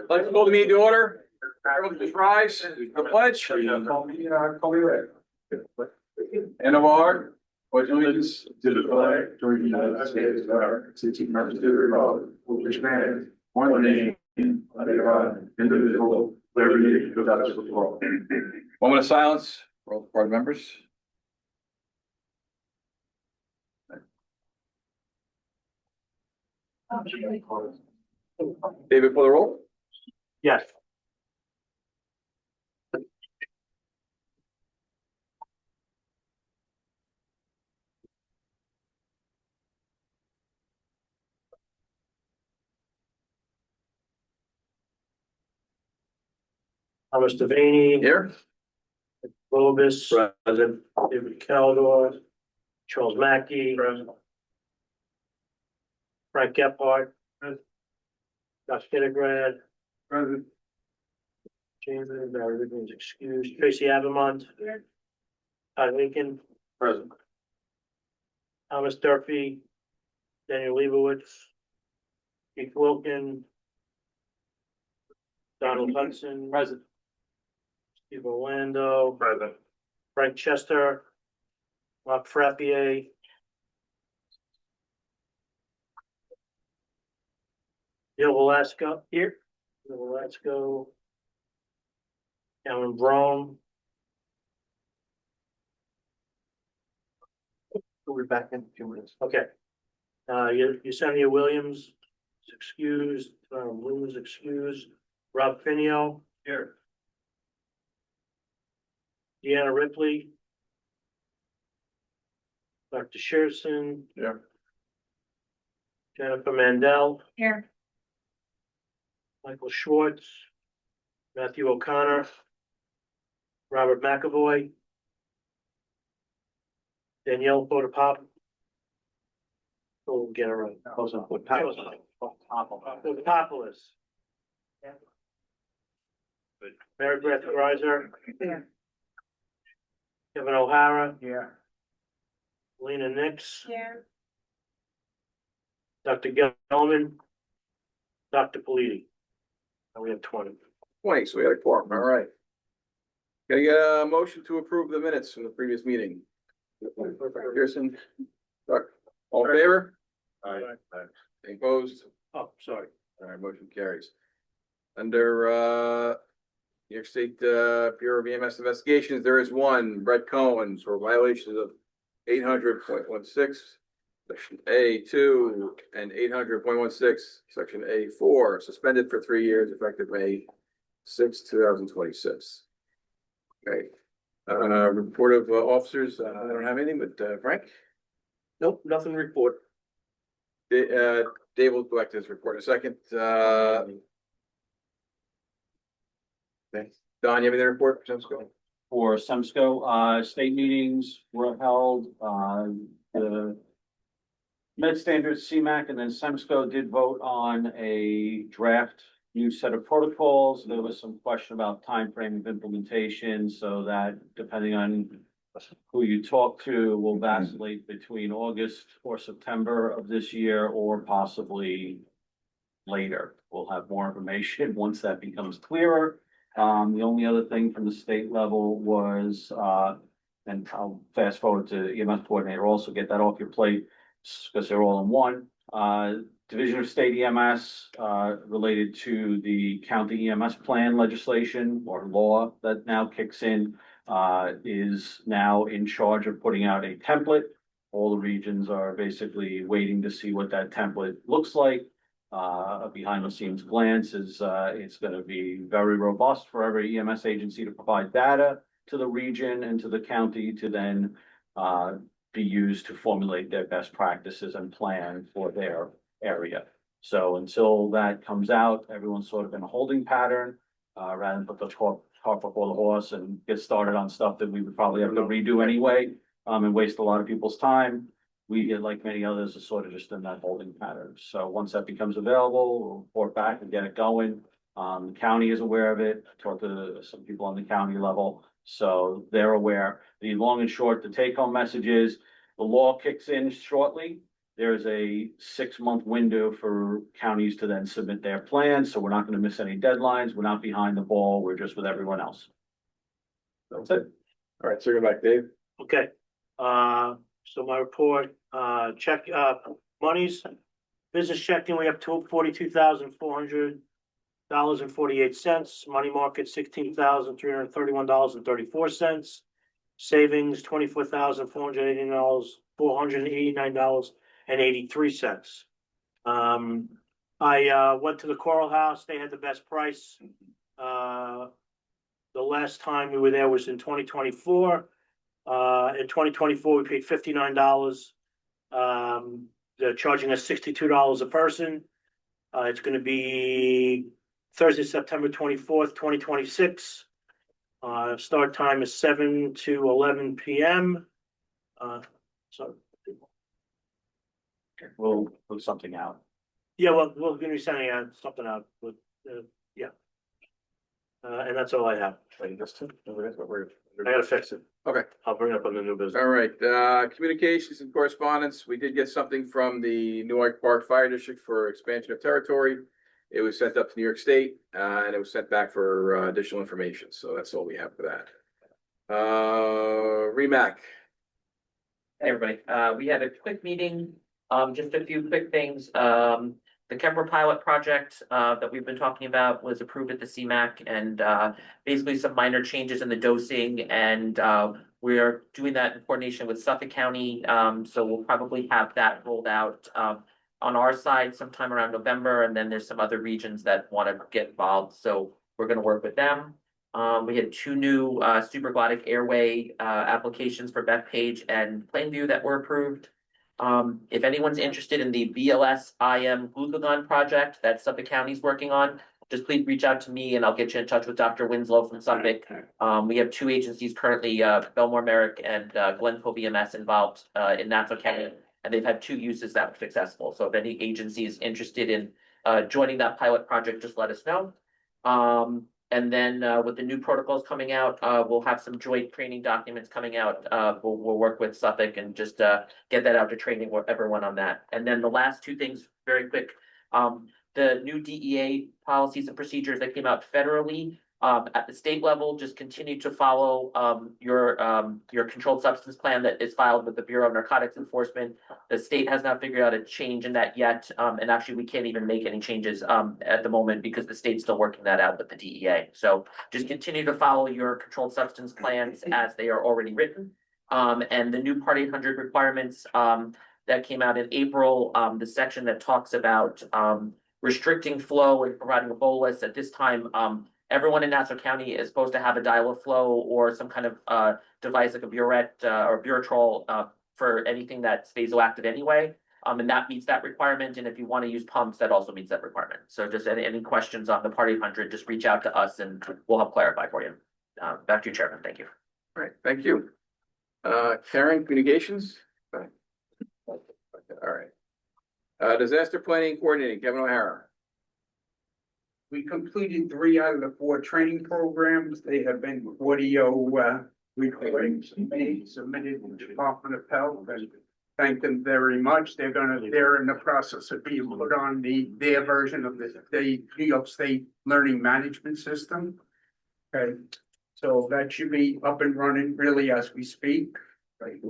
Let's call the meeting to order. Everyone please rise. The pledge. And of our pledge allegiance to the flag of the United States of America, to the republic which stands one nation under God, indivisible, liberty, and justice for all. Moment of silence for all the board members. David, for the roll. Yes. Thomas Devaney. Here. Globus. Present. David Caldor. Charles Mackey. Present. Frank Gephardt. Present. Josh Kinnegrad. Present. James Barry Wiggins excused. Tracy Avamont. Here. Todd Lincoln. Present. Thomas Durfee. Daniel Leibowitz. Keith Wilkin. Donald Hudson. Present. Steve Orlando. Present. Frank Chester. Mark Frappier. Bill Velasco here. Bill Velasco. Alan Brome. We'll be back in a few minutes. Okay. Yesenia Williams is excused. Lou is excused. Rob Finio. Here. Deanna Ripley. Dr. Shearson. Here. Jennifer Mandel. Here. Michael Schwartz. Matthew O'Connor. Robert McAvoy. Danielle Potapop. We'll get it right. Potapoulos. Mary Beth Greiser. Here. Kevin O'Hara. Yeah. Lena Nix. Here. Dr. Gelman. Dr. Politi. And we have 20. 20, so we had a quorum, all right. Can I get a motion to approve the minutes from the previous meeting? Pearson, Doug, all in favor? Aye. Any opposed? Oh, sorry. All right, motion carries. Under New York State Bureau of EMS Investigations, there is one, Brett Cohen's for violations of 800.16, Section A2, and 800.16, Section A4, suspended for 3 years, effective May 6, 2026. Okay. Report of officers, I don't have anything, but Frank? Nope, nothing to report. Dave will go back to his report in a second. Okay. Don, you have anything to report for SEMSCO? For SEMSCO, state meetings were held, the Med Standards, CMAC, and then SEMSCO did vote on a draft new set of protocols. There was some question about time frame of implementation, so that depending on who you talk to will vacillate between August or September of this year, or possibly later. We'll have more information once that becomes clearer. The only other thing from the state level was, and I'll fast forward to EMS coordinator, also get that off your plate because they're all in one. Division of State EMS, related to the county EMS plan legislation or law that now kicks in, is now in charge of putting out a template. All the regions are basically waiting to see what that template looks like. A behind the scenes glance is it's going to be very robust for every EMS agency to provide data to the region and to the county to then be used to formulate their best practices and plan for their area. So until that comes out, everyone's sort of in a holding pattern, rather than put the cart before the horse and get started on stuff that we would probably have to redo anyway, and waste a lot of people's time. We, like many others, are sort of just in that holding pattern. So once that becomes available, we'll report back and get it going. The county is aware of it. I talked to some people on the county level, so they're aware. The long and short, the take home message is the law kicks in shortly. there's a 6-month window for counties to then submit their plans, so we're not gonna miss any deadlines. We're not behind the ball. We're just with everyone else. That's it. All right, circle back, Dave. Okay, so my report, check, monies. Business checking, we have $242,400.48. Money market, $16,331.34. Savings, $24,489.83. I went to the Coral House. They had the best price. The last time we were there was in 2024. In 2024, we paid $59. They're charging us $62 a person. It's gonna be Thursday, September 24th, 2026. Start time is 7 to 11 p.m. So, We'll put something out. yeah, well, we're gonna be sending out something out, but, yeah. And that's all I have. I gotta fix it. Okay. I'll bring it up on the new business. All right, communications and correspondence. We did get something from the Newark Park Fire District for expansion of territory. It was sent up to New York State, and it was sent back for additional information. So that's all we have for that. Remac. Hey, everybody, we had a quick meeting, just a few quick things. The Kemper pilot project, that we've been talking about was approved at the CMAC and, basically some minor changes in the dosing and, we are doing that in coordination with Suffolk County. So we'll probably have that rolled out, on our side sometime around November, and then there's some other regions that want to get involved, so we're gonna work with them. We had 2 new, supraglottic airway, applications for Bethpage and Plainview that were approved. If anyone's interested in the BLS IM glucagon project that Suffolk County's working on, just please reach out to me and I'll get you in touch with Dr. Winslow from Suffolk. We have 2 agencies currently, Belmore Merrick and Glencoe BMS involved in Nassau County, and they've had 2 uses that were successful. So if any agency is interested in joining that pilot project, just let us know. And then with the new protocols coming out, we'll have some joint training documents coming out. We'll work with Suffolk and just get that out to training everyone on that. And then the last 2 things, very quick. The new DEA policies and procedures that came out federally, at the state level, just continue to follow your controlled substance plan that is filed with the Bureau of Narcotics Enforcement. The state has not figured out a change in that yet, and actually we can't even make any changes at the moment because the state's still working that out with the DEA. So just continue to follow your controlled substance plans as they are already written. And the new Part 800 requirements that came out in April, the section that talks about restricting flow and providing a bolus at this time. Everyone in Nassau County is supposed to have a dial of flow or some kind of device like a burette or Buretrol for anything that's vasoactive anyway. And that meets that requirement. And if you want to use pumps, that also meets that requirement. So just any questions on the Part 800, just reach out to us and we'll help clarify for you. Back to you, Chairman. Thank you. All right, thank you. Karen, communications? All right. Disaster planning coordinating, Kevin O'Hara. We completed 3 out of the 4 training programs. They have been audio recordings submitted to the Department of Health, and thank them very much. They're in the process of being put on their version of the New York State Learning Management System. Okay, so that should be up and running really as we speak. Right.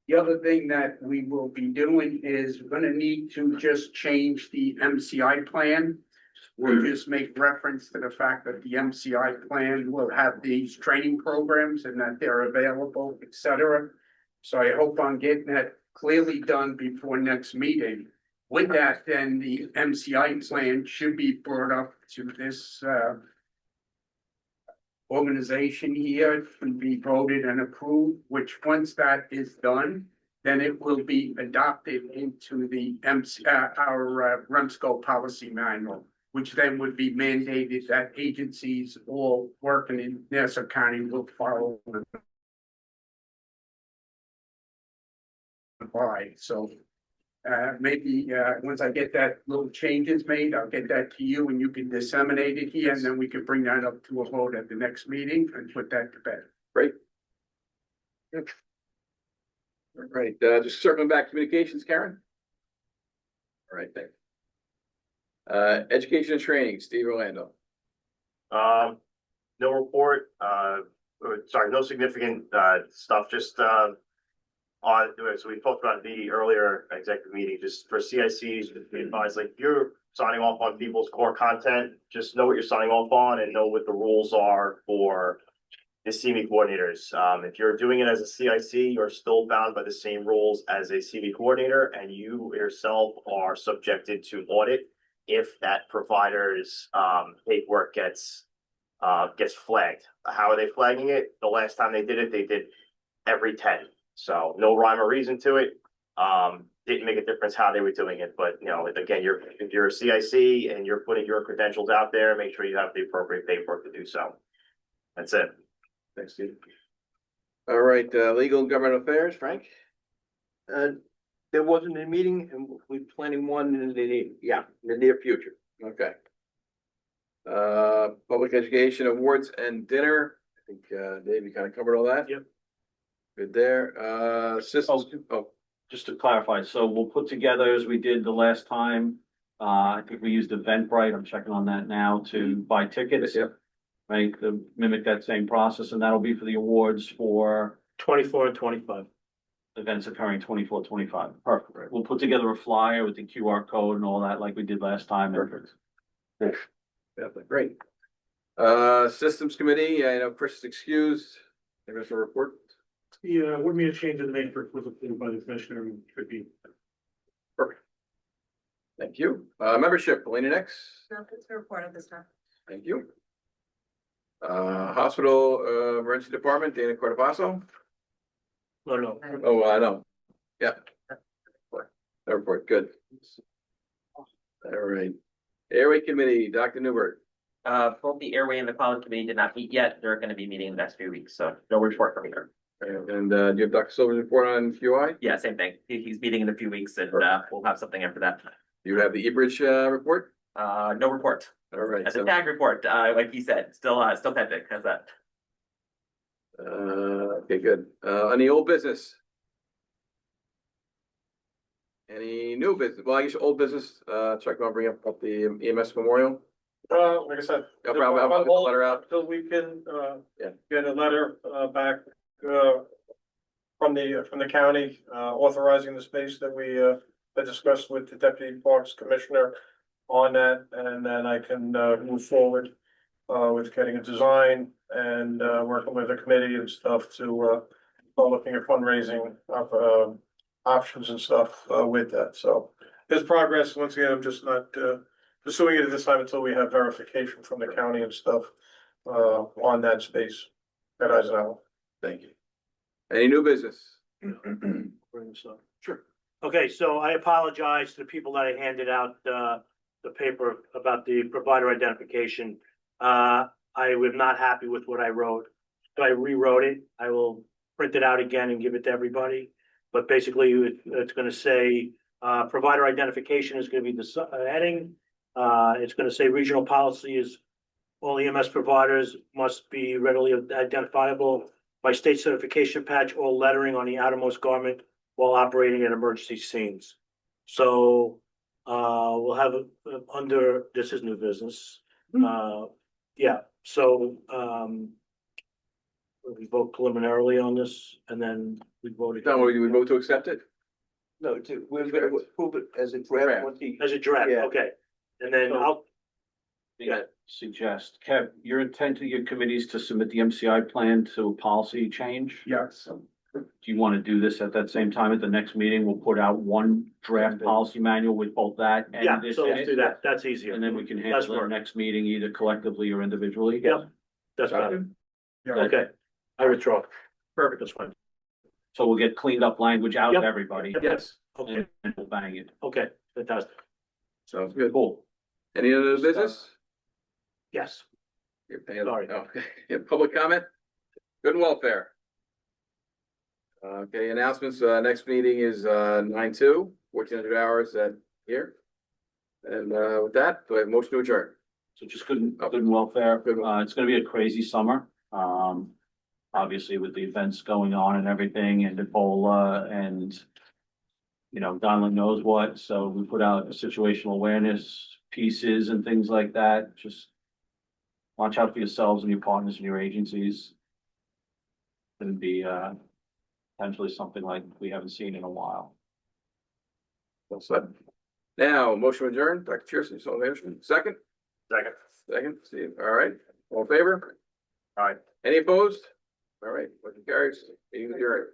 The other thing that we will be doing is we're gonna need to just change the MCI plan. We'll just make reference to the fact that the MCI plan will have these training programs and that they're available, et cetera. So I hope I'm getting that clearly done before next meeting. With that, then the MCI plan should be brought up to this organization here to be voted and approved, which once that is done, then it will be adopted into the our REMSCO policy manual, which then would be mandated that agencies all working in Nassau County will follow. So maybe once I get that little changes made, I'll get that to you and you can disseminate it here, and then we can bring that up to a vote at the next meeting and put that to bed. Great. All right, just circling back, communications, Karen? All right, thanks. Education and training, Steve Orlando. No report, sorry, no significant, stuff, just, so we talked about the earlier executive meeting, just for CICs, we advise, like, you're signing off on people's core content, just know what you're signing off on and know what the rules are for the CME coordinators. If you're doing it as a CIC, you're still bound by the same rules as a CME coordinator, and you yourself are subjected to audit if that provider's, paperwork gets flagged. How are they flagging it? The last time they did every 10. So no rhyme or reason to it. Didn't make a difference how they were doing it, but you know, again, if you're a CIC and you're putting your credentials out there, make sure you have the appropriate paperwork to do so. That's it. Thanks, Steve. All right, legal and government affairs, Frank? There wasn't a meeting and we're planning one in the near future. Okay. Public education awards and dinner. I think, Dave, you kind of covered all that? Yep. Good there. Systems, Just to clarify, so we'll put together as we did the last time. I think we used Eventbrite. I'm checking on that now to buy tickets. Yep. Right, to mimic that same process, and that'll be for the awards for 24 and 25. events occurring 24, 25. Perfect. We'll put together a flyer with the QR code and all that like we did last time. Perfect. Yeah, great. Systems committee, I know Chris is excused. There's a report. Yeah, would mean a change in the matrix was approved by the commissioner and could be. Perfect. Thank you. Membership, Elena next. No, it's a report at this time. Thank you. Hospital, emergency department, Dana Cordovaso. No. Oh, I know. Yeah. That report, good. All right. Airway committee, Dr. Newberg. Both the airway and the college committee did not meet yet. They're gonna be meeting in the next few weeks, so no report from either. And do you have Dr. Silver's report on QI? Yeah, same thing. He's meeting in a few weeks and, we'll have something after that. Do you have the eBridge, report? No report. All right. As a So, tag report, like he said, still pending. How's that? okay, good. Any old business? Any new business? Well, I guess old business, check on bring up the EMS memorial. Like I said. I'll get the letter out. Until we can, Yeah. get a letter, back, from the county, authorizing the space that we, had discussed with the deputy parks commissioner on that, and then I can, move forward, with getting a design and, working with the committee and stuff to, start looking at fundraising, options and stuff, with that, so. There's progress, once again, I'm just not, pursuing it at this time until we have verification from the county and stuff, on that space at Eisenhower. Thank you. Any new business? Sure. Okay, so I apologize to the people that I handed out, the paper about the provider identification. I was not happy with what I wrote, so I rewrote it. I will print it out again and give it to everybody. But basically, it's gonna say, provider identification is gonna be the heading. It's gonna say regional policy is all EMS providers must be readily identifiable by state certification patch or lettering on the outermost garment while operating at emergency scenes. So, we'll have under, this is new business. Yeah, so, we vote preliminarily on this and then we vote. Now, we vote to accept it? No, we're gonna approve it as a draft. As a draft, Yeah. okay. And then Yeah, suggest, Kev, your intent of your committees to submit the MCI plan to a policy change? Yes. Do you want to do this at that same time at the next meeting? We'll put out one draft policy manual with both that yeah, and this so in let's it. do that. That's easier. And then we can That's handle it work. next meeting either collectively or individually. Yep. That's better. Yeah. Okay, I withdraw. Perfect, that's fine. So we'll get cleaned up language out Yep. to everybody. Yes. Okay, And we'll bang it. okay, fantastic. Sounds good. Cool. Any other business? Yes. Sorry. Yeah, public comment? Good and welfare. Okay, announcements, next meeting is, 9/2, 1400 hours at here. And, with that, do I have a motion to adjourn? So just good and welfare. Good. It's gonna be a crazy summer. Obviously with the events going on and everything and Ebola and Donlin knows what, so we put out situational awareness pieces and things like that, just watch out for yourselves and your partners and your agencies. It'd be, potentially something like we haven't seen in a while. Well said. Now, motion adjourned, Dr. Cheerson, so motion, second, Second. Steve, all right, all in favor? Aye. Any opposed? All right, motion carries, meeting adjourned.